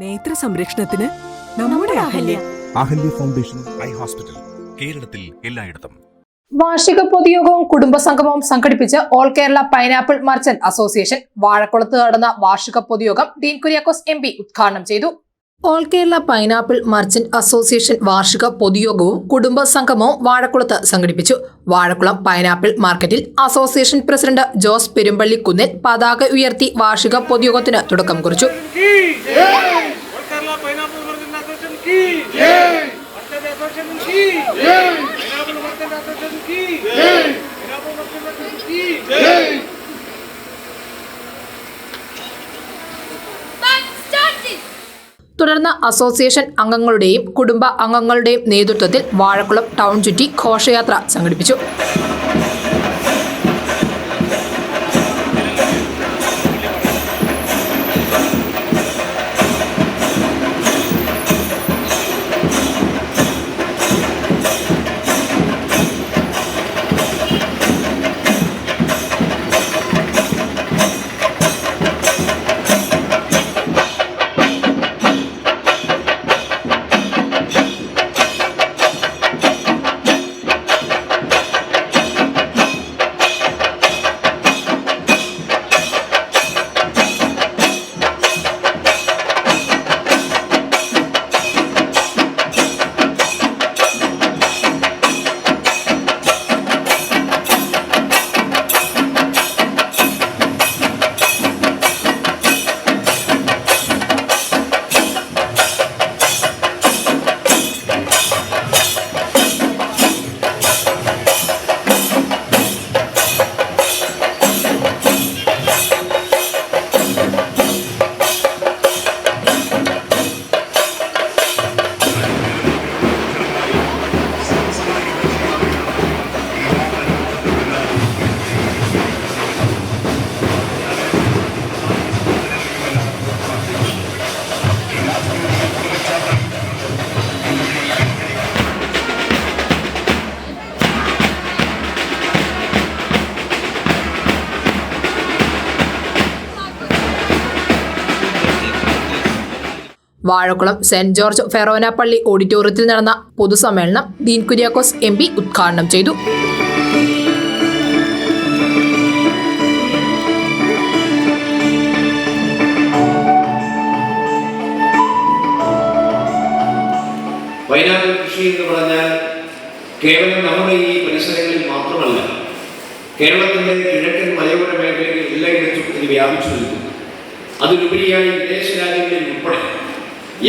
നേത്ര സംരക്ഷണത്തിന് നമ്മുടെ Ahalya. Ahalya foundation eye hospital, കേരളത്തിൽ എല്ലായിടത്തും. വാർഷിക പൊതുയോഗവും കുടുംബസംഗമവും സംഘടിപ്പിച്ച് all Kerala pineapple merchant association. വാഴക്കുളത്ത് നടന്ന വാർഷിക പൊതുയോഗം ഡീൻ കുര്യാക്കോസ് MP ഉദ്ഘാടനം ചെയ്തു. All Kerala pineapple merchant association വാർഷിക പൊതുയോഗവും കുടുംബസംഗമവും വാഴക്കുളത്ത് സംഘടിപ്പിച്ചു. വാഴക്കുളം പൈനാപ്പിൾ മാർക്കറ്റിൽ അസോസിയേഷൻ പ്രസിഡന്റ് ജോസ് പെരുമ്പള്ളിക്കുന്നിൽ പതാക ഉയർത്തി വാർഷിക പൊതുയോഗത്തിന് തുടക്കം കുറിച്ചു. തുടർന്ന് അസോസിയേഷൻ അംഗങ്ങളുടെയും കുടുംബ അംഗങ്ങളുടെയും നേതൃത്വത്തിൽ വാഴക്കുളം ടൗൺ ചുറ്റി ഘോഷയാത്ര സംഘടിപ്പിച്ചു. വാഴക്കുളം സെന്റ് ജോർജ് ഫെറോന പള്ളി ഓഡിറ്റോറിയത്തിൽ നടന്ന പൊതുസമ്മേളനം ഡീൻ കുര്യാക്കോസ് MP ഉദ്ഘാടനം ചെയ്തു. പൈനാപ്പിൾ കൃഷി എന്ന് പറഞ്ഞാൽ കേവലം നമ്മുടെ ഈ പരിസരങ്ങളിൽ മാത്രമല്ല, കേരളത്തിന്റെ കിഴക്കൻ മലയോര മേഖലയിൽ എല്ലായിടത്തും ഇത് വ്യാപിച്ചു നിൽക്കുന്നു. അതിലുപരിയായി വിദേശ രാജ്യങ്ങളിൽ ഉൾപ്പെടെ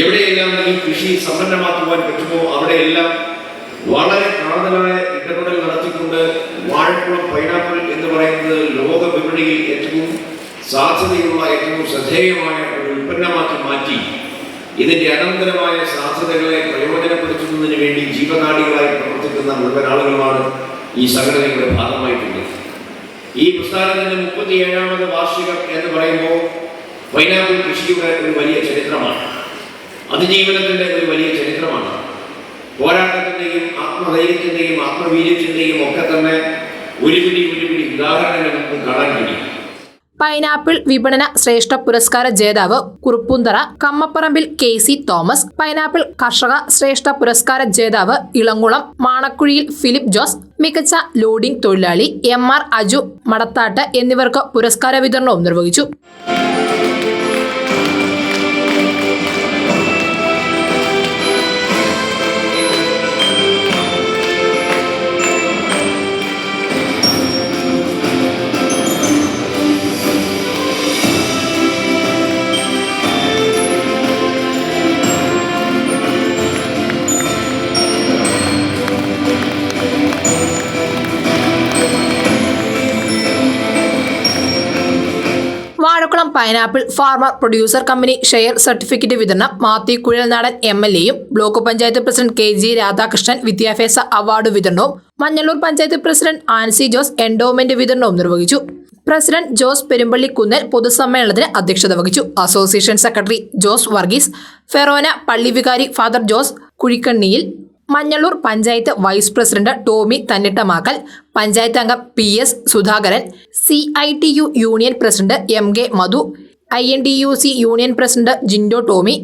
എവിടെയെല്ലാം ഈ കൃഷി സമ്പന്നമാക്കുവാൻ പറ്റുമോ അവിടെയെല്ലാം വളരെ കാതലായ ഇടപെടൽ നടത്തിക്കൊണ്ട് വാഴക്കുളം പൈനാപ്പിൾ എന്ന് പറയുന്നത് ലോക വിപണിയിൽ ഏറ്റവും സാധ്യതയുള്ള ഏറ്റവും ശ്രദ്ധേയമായ ഒരു ഉൽപ്പന്നമാക്കി മാറ്റി ഇതിന്റെ അനന്തരമായ സാധ്യതകളെ പ്രയോജനപ്പെടുത്തുന്നതിന് വേണ്ടി ജീവനാഡികളായി പ്രവർത്തിക്കുന്ന മുഴുവൻ ആളുകളുമാണ് ഈ സംഘടനയുടെ ഭാഗമായിട്ടുള്ളത്. ഈ പ്രസ്ഥാനത്തിന്റെ 37ാമത് വാർഷികം എന്ന് പറയുമ്പോൾ പൈനാപ്പിൾ കൃഷിയുടെ ഒരു വലിയ ചരിത്രമാണ്, അതിജീവനത്തിന്റെ ഒരു വലിയ ചരിത്രമാണ്. പോരാട്ടത്തിന്റെയും ആത്മധൈര്യത്തിന്റെയും ആത്മവീര്യത്തിന്റെയും ഒക്കെ തന്നെ ഒരു പിടി ഉദാഹരണങ്ങൾ നമുക്ക് കാണാൻ കഴിയും. പൈനാപ്പിൾ വിപണന ശ്രേഷ്ഠ പുരസ്കാര ജേതാവ് കുറുപ്പുന്തറ കമ്മപ്പറമ്പിൽ KC തോമസ്, പൈനാപ്പിൾ കർഷക ശ്രേഷ്ഠ പുരസ്കാര ജേതാവ് ഇളങ്കുളം മാണക്കുഴിയിൽ ഫിലിപ്പ് ജോസ്, മികച്ച ലോഡിംഗ് തൊഴിലാളി MR അജു മടത്താട്ട് എന്നിവർക്ക് പുരസ്കാര വിതരണവും നിർവഹിച്ചു. Vazhakulam pineapple farmer producer company share certificate വിതരണം മാത്യു കുഴൽനാടൻ MLAയും block panchayat president KG Radhakrishnan വിദ്യാഭ്യാസ അവാർഡ് വിതരണവും മഞ്ഞളൂർ പഞ്ചായത്ത് പ്രസിഡന്റ് ആൻസി ജോസ് എൻഡോമെന്റ് വിതരണവും നിർവഹിച്ചു. പ്രസിഡന്റ് ജോസ് പെരുമ്പള്ളിക്കുന്നിൽ പൊതുസമ്മേളനത്തിന് അധ്യക്ഷത വഹിച്ചു. Association secretary Jose Varghese, forane പള്ളി വികാരി father Jose Kuzhikanniyil, Manjalloor panchayat vice president Tomy Thannittamakkal, panchayat അംഗം PS Sudhakaran, CITU union president MK Madhu, INTUC union president Jindo Tomy,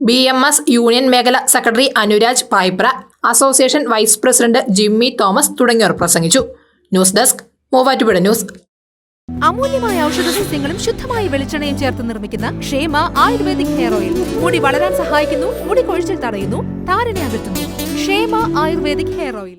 BMS union മേഖല secretary Anuraj Paipra, association vice president Jimmy Thomas തുടങ്ങിയവർ പ്രസംഗിച്ചു. News desk Muvattupuzha news. അമൂല്യമായ ഔഷധ സസ്യങ്ങളും ശുദ്ധമായ വെളിച്ചെണ്ണയും ചേർത്ത് നിർമ്മിക്കുന്ന ക്ഷേമ ആയുർവേദിക് ഹെയർ ഓയിൽ മുടി വളരാൻ സഹായിക്കുന്നു, മുടി കൊഴിച്ചിൽ തടയുന്നു, താരനെ അകറ്റുന്നു. ക്ഷേമ ആയുർവേദിക് ഹെയർ ഓയിൽ.